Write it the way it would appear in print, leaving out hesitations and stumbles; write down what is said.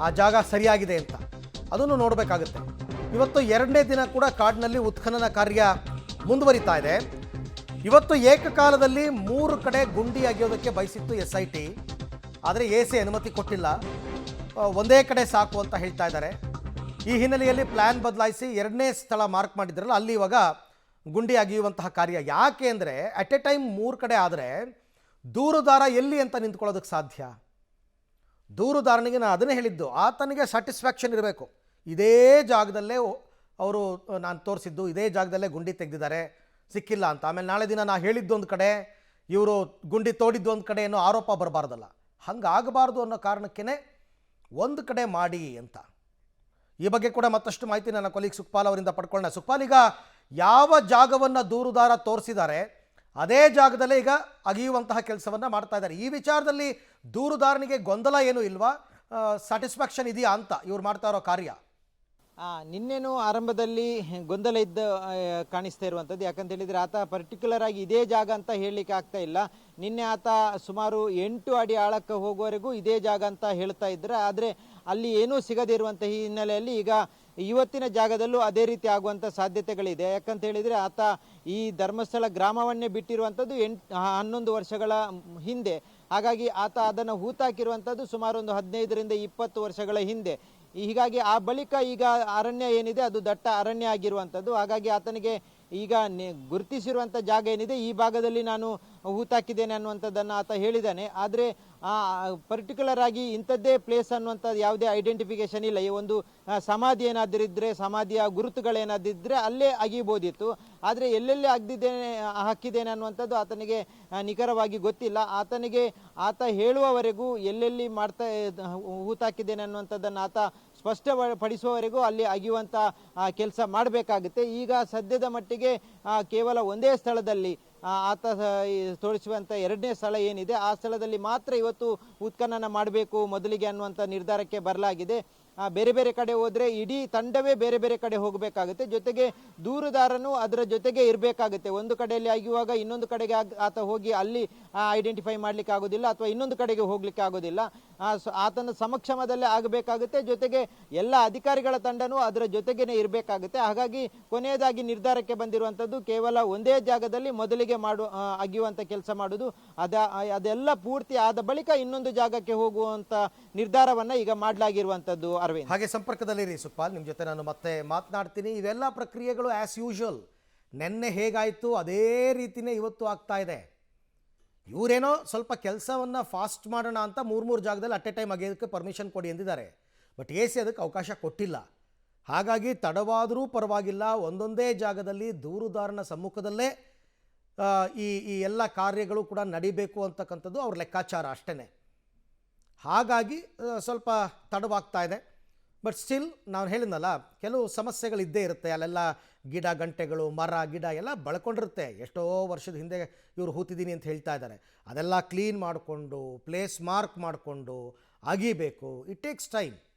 ಆ ಜಾಗ ಸರಿಯಾಗಿದೆ ಅಂತ ಅದನ್ನು ನೋಡಬೇಕಾಗುತ್ತೆ. ಇವತ್ತು ಎರಡನೇ ದಿನ ಕೂಡ ಕಾಡಿನಲ್ಲಿ ಉತ್ಖನನ ಕಾರ್ಯ ಮುಂದುವರಿತಾ ಇದೆ. ಇವತ್ತು ಏಕಕಾಲದಲ್ಲಿ 3 ಕಡೆ ಗುಂಡಿ ಅಗೆಯೋದಕ್ಕೆ ಬಯಸಿತ್ತು SIT. ಆದರೆ AC ಅನುಮತಿ ಕೊಟ್ಟಿಲ್ಲ. ಒಂದೇ ಕಡೆ ಸಾಕು ಅಂತ ಹೇಳ್ತಾ ಇದ್ದಾರೆ. ಈ ಹಿನ್ನೆಲೆಯಲ್ಲಿ ಪ್ಲ್ಯಾನ್ ಬದಲಾಯಿಸಿ ಎರಡನೇ ಸ್ಥಳ ಮಾರ್ಕ್ ಮಾಡಿದ್ರಲ್ಲ, ಅಲ್ಲಿ ಇವಾಗ ಗುಂಡಿ ಅಗೆಯುವಂತಹ ಕಾರ್ಯ. ಯಾಕೆ ಅಂದರೆ ಅಟ್ ಎ ಟೈಮ್ 3 ಕಡೆ ಆದರೆ ದೂರುದಾರ ಎಲ್ಲಿ ಅಂತ ನಿಂತ್ಕೊಳ್ಳೋದಕ್ಕೆ ಸಾಧ್ಯ? ದೂರುದಾರನಿಗೆ ನಾನು ಅದನ್ನೇ ಹೇಳಿದ್ದು, ಆತನಿಗೆ ಸ್ಯಾಟಿಸ್ಫ್ಯಾಕ್ಷನ್ ಇರಬೇಕು. ಇದೇ ಜಾಗದಲ್ಲೇ ಅವರು ನಾನು ತೋರಿಸಿದ್ದು ಇದೇ ಜಾಗದಲ್ಲೇ ಗುಂಡಿ ತೆಗೆದಿದ್ದಾರೆ, ಸಿಕ್ಕಿಲ್ಲ ಅಂತ. ಆಮೇಲೆ ನಾಳೆ ದಿನ ನಾನು ಹೇಳಿದ್ದೊಂದು ಕಡೆ, ಇವರು ಗುಂಡಿ ತೋಡಿದ್ದು ಒಂದು ಕಡೆ ಏನೋ ಆರೋಪ ಬರಬಾರ್ದಲ್ಲ. ಹಂಗಾಗಬಾರ್ದು ಅನ್ನೋ ಕಾರಣಕ್ಕೇ ಒಂದು ಕಡೆ ಮಾಡಿ ಅಂತ. ಈ ಬಗ್ಗೆ ಕೂಡ ಮತ್ತಷ್ಟು ಮಾಹಿತಿ ನನ್ನ ಕೊಲೀಗ್ ಸುಖಪಾಲ್ ಅವರಿಂದ ಪಡ್ಕೊಳ್ಳೋಣ. ಸುಖಪಾಲ್, ಈಗ ಯಾವ ಜಾಗವನ್ನು ದೂರುದಾರ ತೋರಿಸಿದ್ದಾರೆ ಅದೇ ಜಾಗದಲ್ಲೇ ಈಗ ಅಗೆಯುವಂತಹ ಕೆಲಸವನ್ನು ಮಾಡ್ತಾ ಇದ್ದಾರೆ. ಈ ವಿಚಾರದಲ್ಲಿ ದೂರುದಾರನಿಗೆ ಗೊಂದಲ ಏನೂ ಇಲ್ವಾ? ಸ್ಯಾಟಿಸ್ಫ್ಯಾಕ್ಷನ್ ಇದೆಯಾ ಅಂತ ಇವ್ರು ಮಾಡ್ತಾ ಇರೋ ಕಾರ್ಯ? ನಿನ್ನೆನೂ ಆರಂಭದಲ್ಲಿ ಗೊಂದಲ ಕಾಣಿಸ್ತಾ ಇರುವಂಥದ್ದು. ಯಾಕಂತ ಹೇಳಿದರೆ ಆತ ಪರ್ಟಿಕ್ಯುಲರ್ ಆಗಿ ಇದೇ ಜಾಗ ಅಂತ ಹೇಳಲಿಕ್ಕೆ ಆಗ್ತಾ ಇಲ್ಲ. ನಿನ್ನೆ ಆತ ಸುಮಾರು 8 ಅಡಿ ಆಳಕ್ಕೆ ಹೋಗುವವರೆಗೂ ಇದೇ ಜಾಗ ಅಂತ ಹೇಳ್ತಾ ಇದ್ದಾರೆ. ಆದರೆ ಅಲ್ಲಿ ಏನೂ ಸಿಗದೇ ಇರುವಂಥ ಹಿನ್ನೆಲೆಯಲ್ಲಿ ಈಗ ಇವತ್ತಿನ ಜಾಗದಲ್ಲೂ ಅದೇ ರೀತಿ ಆಗುವಂಥ ಸಾಧ್ಯತೆಗಳಿದೆ. ಯಾಕಂತ ಹೇಳಿದರೆ ಆತ ಈ ಧರ್ಮಸ್ಥಳ ಗ್ರಾಮವನ್ನೇ ಬಿಟ್ಟಿರುವಂಥದ್ದು 11 ವರ್ಷಗಳ ಹಿಂದೆ. ಹಾಗಾಗಿ ಆತ ಅದನ್ನು ಹೂತಾಕಿರುವಂಥದ್ದು ಸುಮಾರು ಒಂದು 15ರಿಂದ 20 ವರ್ಷಗಳ ಹಿಂದೆ. ಹೀಗಾಗಿ ಆ ಬಳಿಕ ಈಗ ಅರಣ್ಯ ಏನಿದೆ ಅದು ದಟ್ಟ ಅರಣ್ಯ ಆಗಿರುವಂಥದ್ದು. ಹಾಗಾಗಿ ಆತನಿಗೆ ಈಗ ಗುರುತಿಸಿರುವಂಥ ಜಾಗ ಏನಿದೆ ಈ ಭಾಗದಲ್ಲಿ ನಾನು ಹೂತಾಕಿದ್ದೇನೆ ಅನ್ನುವಂಥದ್ದನ್ನು ಆತ ಹೇಳಿದ್ದಾನೆ. ಆದರೆ ಪರ್ಟಿಕ್ಯುಲರ್ ಆಗಿ ಇಂಥದ್ದೇ ಪ್ಲೇಸ್ ಅನ್ನುವಂಥದ್ದು ಯಾವುದೇ ಐಡೆಂಟಿಫಿಕೇಶನ್ ಇಲ್ಲ. ಈ ಒಂದು ಸಮಾಧಿ ಏನಾದಿರಿದ್ರೆ, ಸಮಾಧಿಯ ಗುರುತುಗಳೇನಾದಿದ್ದರೆ ಅಲ್ಲೇ ಅಗಿಬೋದಿತ್ತು. ಆದರೆ ಎಲ್ಲೆಲ್ಲಿ ಹಾಕಿದ್ದೇನೆ ಅನ್ನುವಂಥದ್ದು ಆತನಿಗೆ ನಿಖರವಾಗಿ ಗೊತ್ತಿಲ್ಲ. ಆತ ಹೇಳುವವರೆಗೂ ಎಲ್ಲೆಲ್ಲಿ ಹೂತಾಕಿದ್ದೇನೆ ಅನ್ನುವಂಥದ್ದನ್ನು ಆತ ಸ್ಪಷ್ಟಪಡಿಸುವವರೆಗೂ ಅಲ್ಲಿ ಅಗಿಯುವಂಥ ಕೆಲಸ ಮಾಡಬೇಕಾಗುತ್ತೆ. ಈಗ ಸದ್ಯದ ಮಟ್ಟಿಗೆ ಕೇವಲ ಒಂದೇ ಸ್ಥಳದಲ್ಲಿ ಆತ ತೋರಿಸುವಂಥ ಎರಡನೇ ಸ್ಥಳ ಏನಿದೆ ಆ ಸ್ಥಳದಲ್ಲಿ ಮಾತ್ರ ಇವತ್ತು ಉತ್ಖನನ ಮಾಡಬೇಕು ಮೊದಲಿಗೆ ಅನ್ನುವಂಥ ನಿರ್ಧಾರಕ್ಕೆ ಬರಲಾಗಿದೆ. ಬೇರೆ ಬೇರೆ ಕಡೆ ಹೋದರೆ ಇಡೀ ತಂಡವೇ ಬೇರೆ ಬೇರೆ ಕಡೆ ಹೋಗಬೇಕಾಗುತ್ತೆ. ಜೊತೆಗೆ ದೂರುದಾರನು ಅದರ ಜೊತೆಗೆ ಇರಬೇಕಾಗುತ್ತೆ. ಒಂದು ಕಡೆಯಲ್ಲಿ ಅಗಿಯುವಾಗ ಇನ್ನೊಂದು ಕಡೆಗೆ ಆತ ಹೋಗಿ ಅಲ್ಲಿ ಐಡೆಂಟಿಫೈ ಮಾಡಲಿಕ್ಕೆ ಆಗೋದಿಲ್ಲ, ಅಥವಾ ಇನ್ನೊಂದು ಕಡೆಗೆ ಹೋಗಲಿಕ್ಕೆ ಆಗೋದಿಲ್ಲ. ಆತನ ಸಮಕ್ಷಮದಲ್ಲೇ ಆಗಬೇಕಾಗುತ್ತೆ. ಜೊತೆಗೆ ಎಲ್ಲ ಅಧಿಕಾರಿಗಳ ತಂಡನೂ ಅದರ ಜೊತೆಗೇನೆ ಇರಬೇಕಾಗುತ್ತೆ. ಹಾಗಾಗಿ ಕೊನೆಯದಾಗಿ ನಿರ್ಧಾರಕ್ಕೆ ಬಂದಿರುವಂಥದ್ದು ಕೇವಲ ಒಂದೇ ಜಾಗದಲ್ಲಿ ಮೊದಲಿಗೆ ಅಗಿಯುವಂಥ ಕೆಲಸ ಮಾಡೋದು. ಅದೆಲ್ಲ ಪೂರ್ತಿ ಆದ ಬಳಿಕ ಇನ್ನೊಂದು ಜಾಗಕ್ಕೆ ಹೋಗುವಂಥ ನಿರ್ಧಾರವನ್ನು ಈಗ ಮಾಡಲಾಗಿರುವಂಥದ್ದು. ಅರವಿಂದ್, ಹಾಗೆ ಸಂಪರ್ಕದಲ್ಲಿರಿ ಸುಖಪಾಲ್, ನಿಮ್ಮ ಜೊತೆ ನಾನು ಮತ್ತೆ ಮಾತನಾಡ್ತೀನಿ. ಇವೆಲ್ಲ ಪ್ರಕ್ರಿಯೆಗಳು ಆ್ಯಸ್ ಯೂಶುವಲ್ ನೆನ್ನೆ ಹೇಗಾಯಿತು ಅದೇ ರೀತಿಯೇ ಇವತ್ತು ಆಗ್ತಾ ಇದೆ. ಇವರೇನೋ ಸ್ವಲ್ಪ ಕೆಲಸವನ್ನು ಫಾಸ್ಟ್ ಮಾಡೋಣ ಅಂತ 3 ಜಾಗದಲ್ಲಿ ಅಟ್ ಎ ಟೈಮ್ ಅಗೆಯೋದಕ್ಕೆ ಪರ್ಮಿಷನ್ ಕೊಡಿ ಎಂದಿದ್ದಾರೆ. ಬಟ್ AC ಅದಕ್ಕೆ ಅವಕಾಶ ಕೊಟ್ಟಿಲ್ಲ. ಹಾಗಾಗಿ ತಡವಾದರೂ ಪರವಾಗಿಲ್ಲ, ಒಂದೊಂದೇ ಜಾಗದಲ್ಲಿ ದೂರುದಾರನ ಸಮ್ಮುಖದಲ್ಲೇ ಈ ಎಲ್ಲ ಕಾರ್ಯಗಳು ಕೂಡ ನಡಿಬೇಕು ಅಂತಕ್ಕಂಥದ್ದು ಅವ್ರ ಲೆಕ್ಕಾಚಾರ ಅಷ್ಟೇ. ಹಾಗಾಗಿ ಸ್ವಲ್ಪ ತಡವಾಗ್ತಾ ಇದೆ. ಬಟ್ ಸ್ಟಿಲ್ ನಾನು ಹೇಳಿದ್ನಲ್ಲ, ಕೆಲವು ಸಮಸ್ಯೆಗಳಿದ್ದೇ ಇರುತ್ತೆ. ಅಲ್ಲೆಲ್ಲ ಗಿಡ ಗಂಟೆಗಳು, ಮರ ಗಿಡ ಎಲ್ಲ ಬೆಳ್ಕೊಂಡಿರುತ್ತೆ. ಎಷ್ಟೋ ವರ್ಷದ ಹಿಂದೆ ಇವರು ಹೂತಿದ್ದೀನಿ ಅಂತ ಹೇಳ್ತಾ ಇದ್ದಾರೆ. ಅದೆಲ್ಲ ಕ್ಲೀನ್ ಮಾಡಿಕೊಂಡು ಪ್ಲೇಸ್ ಮಾರ್ಕ್ ಮಾಡಿಕೊಂಡು ಅಗಿಬೇಕು. It takes time.